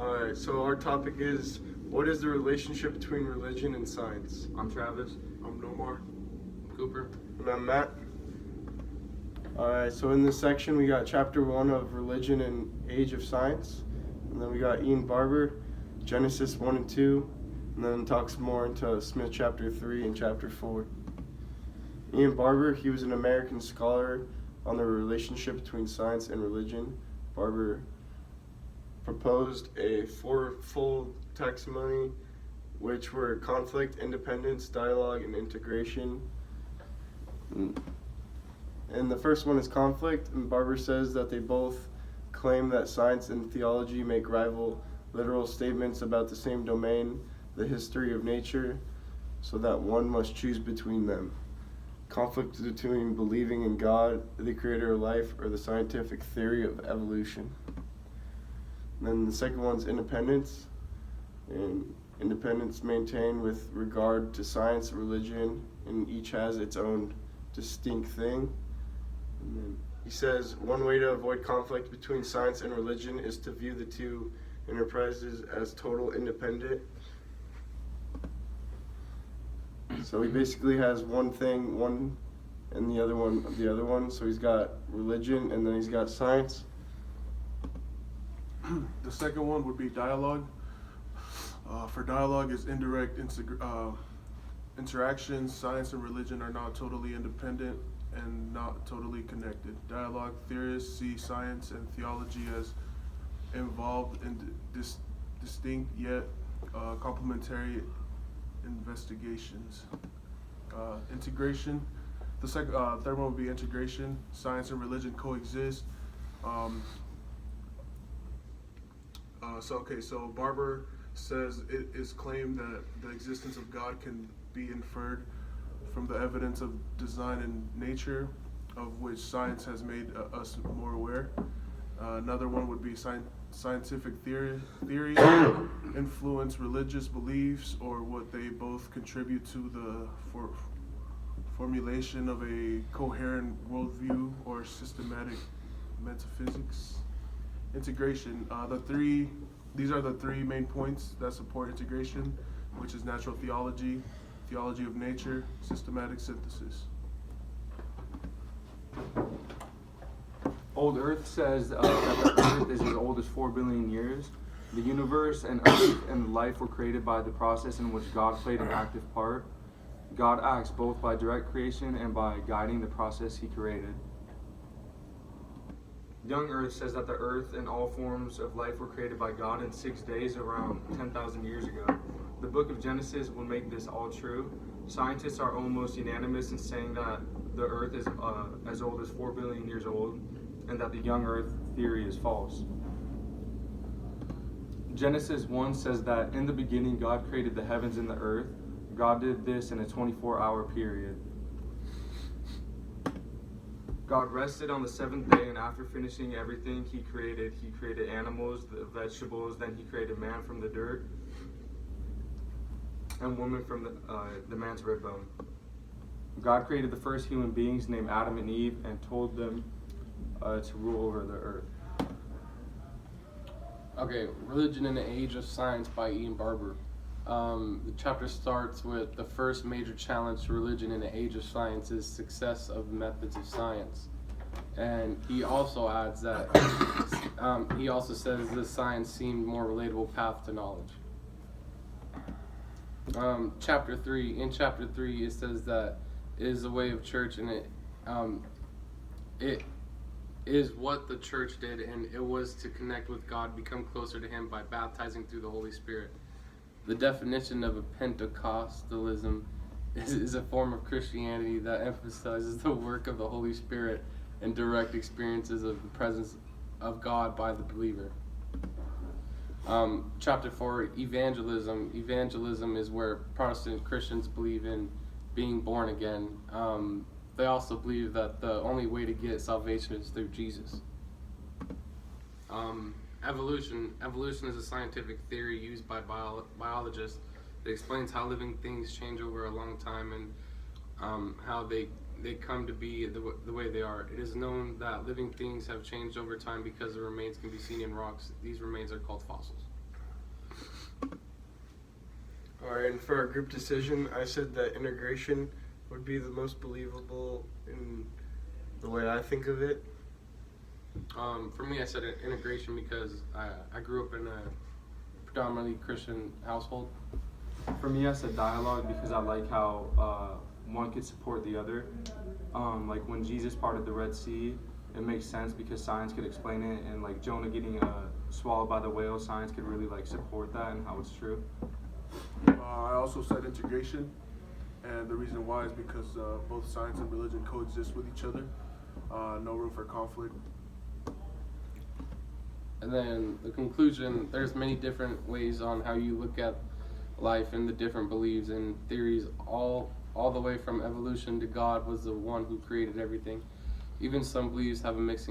Alright, so our topic is, what is the relationship between religion and science? I'm Travis. I'm Nomar. I'm Cooper. And I'm Matt. Alright, so in this section we got chapter 1 of Religion and Age of Science. And then we got Ian Barbour, Genesis 1 and 2. And then talks more into Smith chapter 3 and chapter 4. Ian Barbour, he was an American scholar on the relationship between science and religion. Barbour proposed a fourfold taxonomy, which were conflict, independence, dialogue, and integration. And the first one is conflict, and Barbour says that they both claim that science and theology make rival literal statements about the same domain, the history of nature, so that one must choose between them. Conflict between believing in God, the creator of life, or the scientific theory of evolution. And then the second one's independence, and independence maintained with regard to science, religion, and each has its own distinct thing. And then he says, one way to avoid conflict between science and religion is to view the two enterprises as total independent. So he basically has one thing, one, and the other one. So he's got religion, and then he's got science. The second one would be dialogue. For dialogue is indirect interactions. Science and religion are not totally independent and not totally connected. Dialogue theorists see science and theology as involved in distinct yet complementary investigations. Integration. The third one would be integration. Science and religion coexist. So Barbour says it is claimed that the existence of God can be inferred from the evidence of design and nature, of which science has made us more aware. Another one would be scientific theory influence religious beliefs, or what they both contribute to the formulation of a coherent worldview or systematic metaphysics. Integration. These are the three main points that support integration, which is natural theology, theology of nature, systematic synthesis. Old Earth says that the Earth is as old as 4 billion years. The universe and Earth and life were created by the process in which God played an active part. God acts both by direct creation and by guiding the process he created. Young Earth says that the Earth and all forms of life were created by God in 6 days around 10,000 years ago. The book of Genesis will make this all true. Scientists are almost unanimous in saying that the Earth is as old as 4 billion years old, and that the young Earth theory is false. Genesis 1 says that in the beginning God created the heavens and the earth. God did this in a 24-hour period. God rested on the seventh day, and after finishing everything he created animals, the vegetables, then he created man from the dirt, and woman from the man's rib bone. God created the first human beings named Adam and Eve and told them to rule over the earth. Okay, Religion in the Age of Science by Ian Barbour. The chapter starts with the first major challenge to religion in the age of science is success of methods of science. And he also adds that, he also says that science seemed more relatable path to knowledge. Chapter 3, in chapter 3 it says that it is the way of church, and it is what the church did, and it was to connect with God, become closer to him by baptizing through the Holy Spirit. The definition of a Pentecostalism is a form of Christianity that emphasizes the work of the Holy Spirit and direct experiences of the presence of God by the believer. Chapter 4, Evangelism. Evangelism is where Protestant Christians believe in being born again. They also believe that the only way to get salvation is through Jesus. Evolution. Evolution is a scientific theory used by biologists that explains how living things change over a long time and how they come to be the way they are. It is known that living things have changed over time because the remains can be seen in rocks. These remains are called fossils. Alright, and for our group decision, I said that integration would be the most believable in the way I think of it. For me, I said integration because I grew up in a predominantly Christian household. For me, I said dialogue because I like how one could support the other. Like when Jesus parted the Red Sea, it makes sense because science could explain it, and like Jonah getting swallowed by the whale, science could really like support that and how it's true. I also said integration, and the reason why is because both science and religion coexist with each other. No room for conflict. And then the conclusion, there's many different ways on how you look at life and the different beliefs and theories, all the way from evolution to God was the one who created everything. Even some beliefs have a mixing